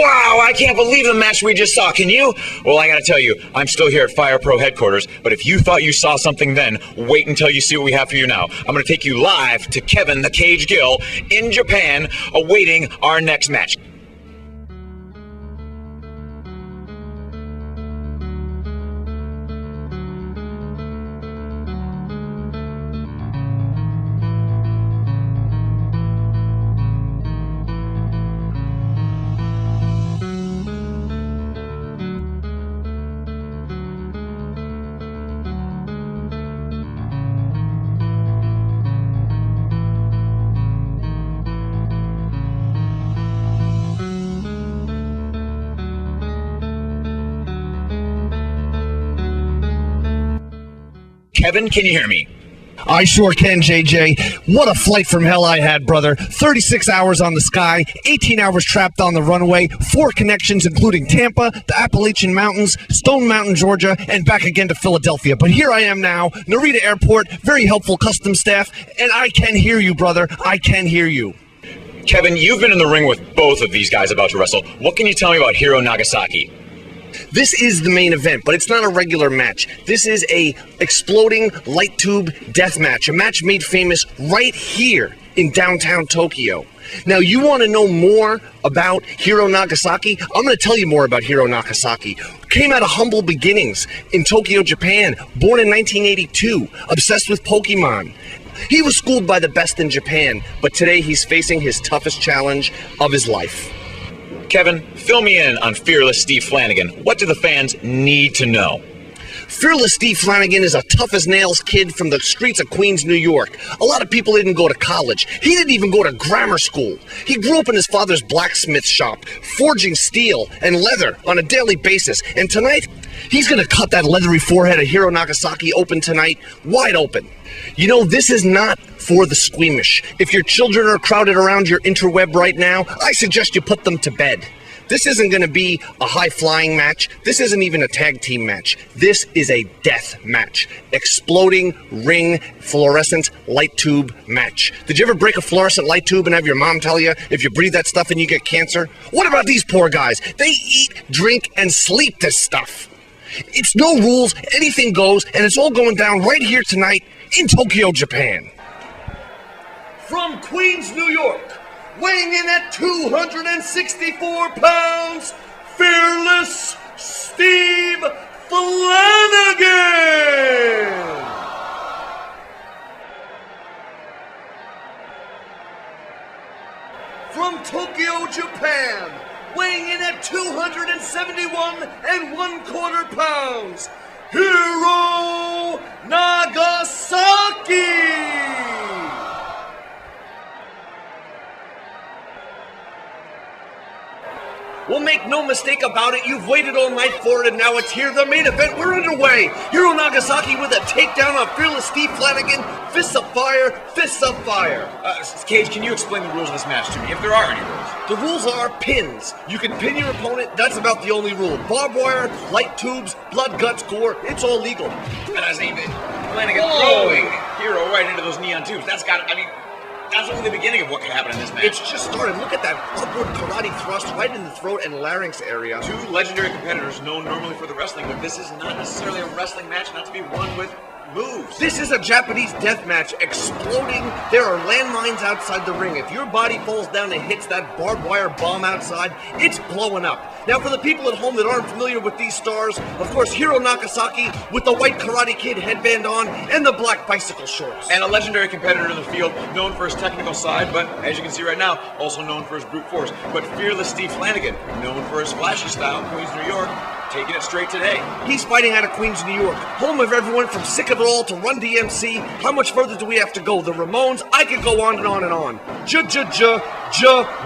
Wow, I can't believe the match we just saw, can you? Well, I gotta tell you, I'm still here at FirePro headquarters, but if you thought you saw something then, wait until you see what we have for you now. I'm gonna take you live to Kevin the Cage Gill in Japan, awaiting our next match. Kevin, can you hear me? I sure can, JJ. What a flight from hell I had, brother. 36 hours on the sky, 18 hours trapped on the runway, 4 connections including Tampa, the Appalachian Mountains, Stone Mountain, Georgia, and back again to Philadelphia. But here I am now, Narita Airport, very helpful customs staff, and I can hear you, brother. I can hear you. Kevin, you've been in the ring with both of these guys about to wrestle. What can you tell me about Hiro Nagasaki? This is the main event, but it's not a regular match. This is a exploding light tube death match, a match made famous right here in downtown Tokyo. Now, you want to know more about Hiro Nagasaki? I'm going to tell you more about Hiro Nagasaki. Came out of humble beginnings in Tokyo, Japan, born in 1982, obsessed with Pokemon. He was schooled by the best in Japan, but today he's facing his toughest challenge of his life. Kevin, fill me in on Fearless Steve Flanagan. What do the fans need to know? Fearless Steve Flanagan is a tough-as-nails kid from the streets of Queens, New York. A lot of people didn't go to college. He didn't even go to grammar school. He grew up in his father's blacksmith shop, forging steel and leather on a daily basis. And tonight, he's going to cut that leathery forehead of Hiro Nagasaki open tonight, wide open. You know, this is not for the squeamish. If your children are crowded around your interweb right now, I suggest you put them to bed. This isn't going to be a high-flying match. This isn't even a tag team match. This is a death match. Exploding ring fluorescent light tube match. Did you ever break a fluorescent light tube and have your mom tell you if you breathe that stuff and you get cancer? What about these poor guys? They eat, drink, and sleep this stuff. It's no rules, anything goes, and it's all going down right here tonight in Tokyo, Japan. From Queens, New York, weighing in at 264 pounds, Fearless Steve Flanagan! From Tokyo, Japan, weighing in at 271 1/4 pounds, Hiro Nagasaki! Well, make no mistake about it, you've waited all night for it, and now it's here, the main event, we're underway. Hiro Nagasaki with a takedown on Fearless Steve Flanagan, fists of fire, fists of fire. Cage, can you explain the rules of this match to me, if there are any rules? The rules are pins. You can pin your opponent, that's about the only rule. Barbed wire, light tubes, blood, guts, gore, it's all legal. And I say, Flanagan throwing Hiro right into those neon tubes, that's only the beginning of what could happen in this match. It's just started. Look at that upward karate thrust right in the throat and larynx area. Two legendary competitors known normally for the wrestling, but this is not necessarily a wrestling match, not to be won with moves. This is a Japanese death match, exploding. There are landmines outside the ring. If your body falls down and hits that barbed wire bomb outside, it's blowing up. Now, for the people at home that aren't familiar with these stars, of course, Hiro Nagasaki with the white Karate Kid headband on and the black bicycle shorts. And a legendary competitor in the field, known for his technical side, but as you can see right now, also known for his brute force. But Fearless Steve Flanagan, known for his flashy style, Queens, New York, taking it straight today. He's fighting out of Queens, New York, home of everyone from Sick of It All to Run DMC. How much further do we have to go? The Ramones? I could go on and on and on.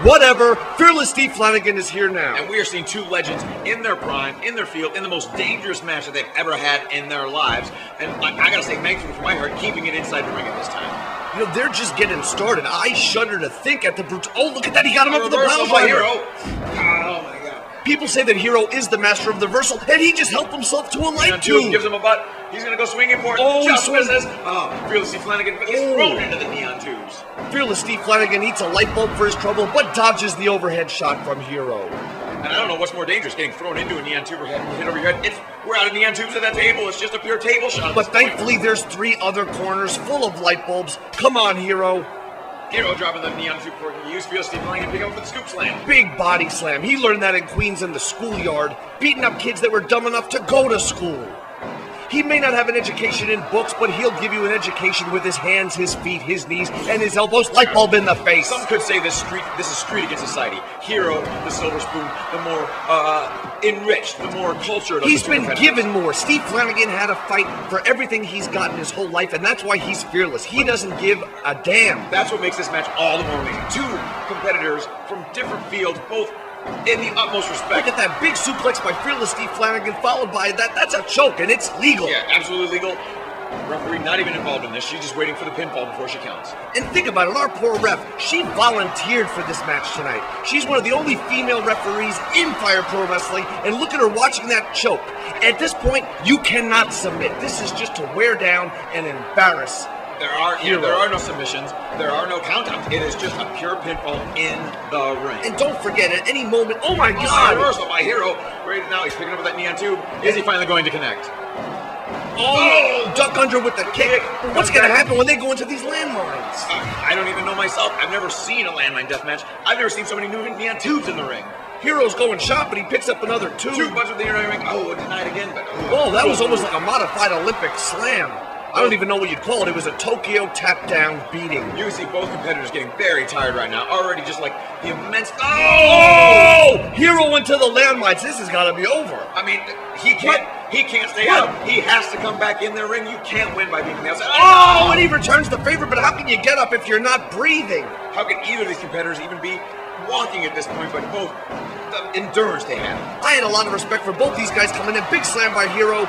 Whatever. Fearless Steve Flanagan is here now. And we are seeing two legends in their prime, in their field, in the most dangerous match that they've ever had in their lives. And I gotta say, thank you from my heart, keeping it inside the ring at this time. You know, they're just getting started. I shudder to think at the brute. Oh, look at that. He got him up with the reversal by Hiro. Oh, my God. People say that Hiro is the master of the reversal, and he just helped himself to a light tube. Gives him a butt. He's going to go swinging for it. Oh, just misses. Fearless Steve Flanagan gets thrown into the neon tubes. Fearless Steve Flanagan eats a light bulb for his trouble, but dodges the overhead shot from Hiro. And I don't know what's more dangerous, getting thrown into a neon tube or hit over your head. We're out of neon tubes at that table. It's just a pure table shot. But thankfully, there's 3 other corners full of light bulbs. Come on, Hero. Hero dropping the neon tube for you. Steve Flying and pick up with the scoop slam. Big body slam. He learned that in Queens in the schoolyard, beating up kids that were dumb enough to go to school. He may not have an education in books, but he'll give you an education with his hands, his feet, his knees, and his elbows. Light bulb in the face. Some could say this is street against society. Hero, the silver spoon, the more enriched, the more cultured. He's been given more. Steve Flanagan had a fight for everything he's gotten his whole life, and that's why he's fearless. He doesn't give a damn. That's what makes this match all the more amazing. 2 competitors from different fields, both in the utmost respect. Look at that big suplex by fearless Steve Flanagan, followed by that's a choke, and it's legal. Yeah, absolutely legal. Referee not even involved in this. She's just waiting for the pinfall before she counts. And think about it, our poor ref, she volunteered for this match tonight. She's one of the only female referees in Fire Pro Wrestling, and look at her watching that choke. At this point, you cannot submit. This is just to wear down and embarrass. There are no submissions. There are no countouts. It is just a pure pinfall in the ring. And don't forget, at any moment, oh my God! Reversal by Hero. Right now, he's picking up with that neon tube. Is he finally going to connect? Oh, duck under with the kick. What's going to happen when they go into these landmines? I don't even know myself. I've never seen a landmine deathmatch. I've never seen so many new neon tubes in the ring. Hero's going shopping. He picks up another tube. 2 punches with the neon ring. Oh, denied again. But that was almost like a modified Olympic slam. I don't even know what you'd call it. It was a Tokyo tap-down beating. You can see both competitors getting very tired right now. Already just like the immense... Oh! Hero went to the landmines. This has got to be over. I mean, he can't stay out. He has to come back in their ring. You can't win by being on the outside. Oh! And he returns the favor, but how can you get up if you're not breathing? How can either of these competitors even be walking at this point, but both the endurance they have? I had a lot of respect for both these guys coming in. Big slam by Hero.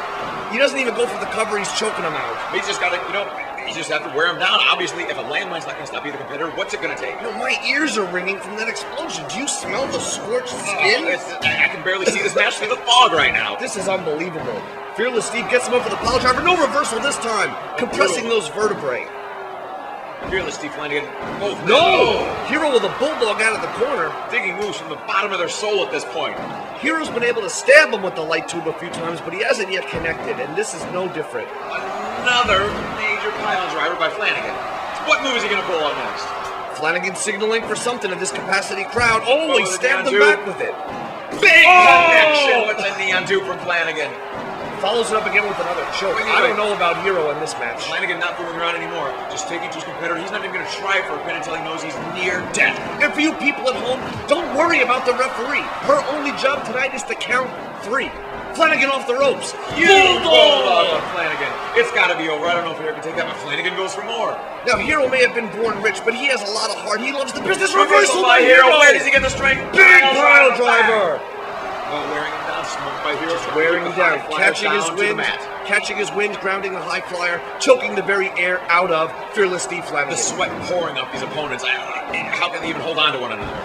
He doesn't even go for the cover, he's choking him out. He's just got to, you just have to wear him down. Obviously, if a landmine's not going to stop either competitor, what's it going to take? My ears are ringing from that explosion. Do you smell the scorched skin? I can barely see this match through the fog right now. This is unbelievable. Fearless Steve gets him up for the pile driver. No reversal this time. Compressing those vertebrae. Fearless Steve Flanagan. Both. No! Hero with a bulldog out of the corner. Digging moves from the bottom of their soul at this point. Hero's been able to stab him with the light tube a few times, but he hasn't yet connected, and this is no different. Another major pile driver by Flanagan. What move is he going to pull on next? Flanagan signaling for something in this capacity crowd. Oh, he stabbed him back with it. Big connection with the neon tube from Flanagan. Follows it up again with another choke. I don't know about Hero in this match. Flanagan not fooling around anymore. Just taking to his competitor. He's not even going to try for a pin until he knows he's near death. And for you people at home, don't worry about the referee. Her only job tonight is to count 3. Flanagan off the ropes. Bulldog on Flanagan. It's got to be over. I don't know if Hero can take that, but Flanagan goes for more. Now, Hero may have been born rich, but he has a lot of heart. He loves the business. Reversal by Hero. Where does he get the strength? Big pile driver. Wearing him down, smoked by Hero. Just wearing him down, catching his wind, grounding the high flyer, choking the very air out of fearless Steve Flanagan. The sweat pouring off these opponents. How can they even hold on to one another?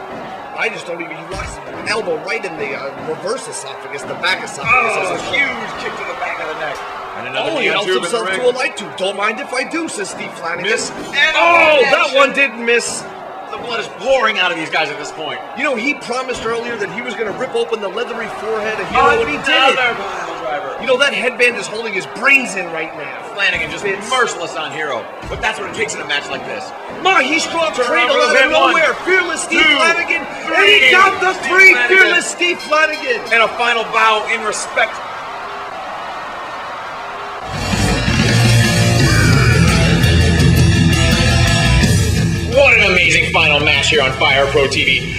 I just don't even. He locks his elbow right in the reverse esophagus, the back esophagus. Oh, a huge kick to the back of the neck. And another he helps himself to a light tube. Don't mind if I do, says Steve Flanagan. Miss. That one didn't miss. The blood is pouring out of these guys at this point. He promised earlier that he was going to rip open the leathery forehead of Hero, and he did it. That headband is holding his brains in right now. Flanagan just merciless on Hero. But that's what it takes in a match like this. He struck cradle out of nowhere. Fearless Steve Flanagan. And he got the 3. Fearless Steve Flanagan. And a final bow in respect. What an amazing final match here on FirePro TV.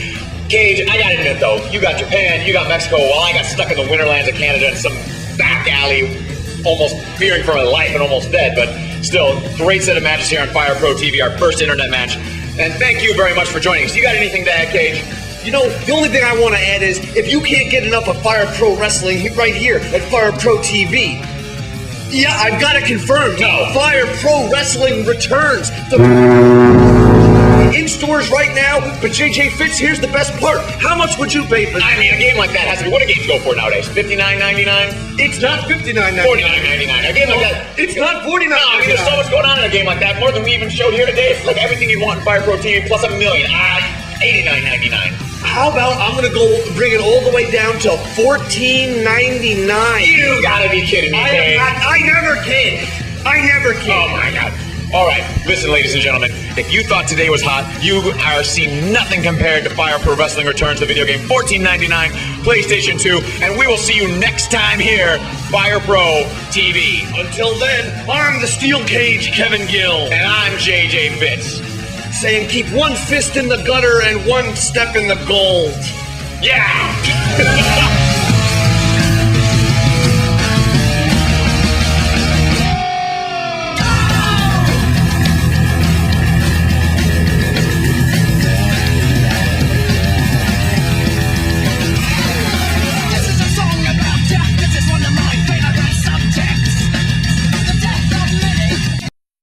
Cage, I gotta admit though, you got Japan, you got Mexico, while I got stuck in the winterlands of Canada in some back alley, almost fearing for my life and almost dead, but still, great set of matches here on FirePro TV, our first internet match. And thank you very much for joining us. You got anything to add, Cage? The only thing I want to add is, if you can't get enough of Fire Pro Wrestling right here at FirePro TV, I've got it confirmed. No. Fire Pro Wrestling returns. In stores right now, but JJ Fitz, here's the best part. How much would you pay for this? I mean, a game like that has to be, what do games go for nowadays? $59.99? It's not $59.99. $49.99. A game like that. It's not $49.99. No, I mean, there's so much going on in a game like that, more than we even showed here today. It's like everything you want in FirePro TV plus $1 million. $89.99. How about I'm gonna go bring it all the way down to $14.99? You gotta be kidding me, Kane. I never kid. I never kid. Oh my God. All right, listen, ladies and gentlemen, if you thought today was hot, you are seeing nothing compared to FirePro Wrestling Returns, the video game, $14.99, PlayStation 2, and we will see you next time here, FirePro TV. Until then, I'm the Steel Cage Kevin Gill. And I'm JJ Fitz. Saying keep one fist in the gutter and one step in the gold. Yeah!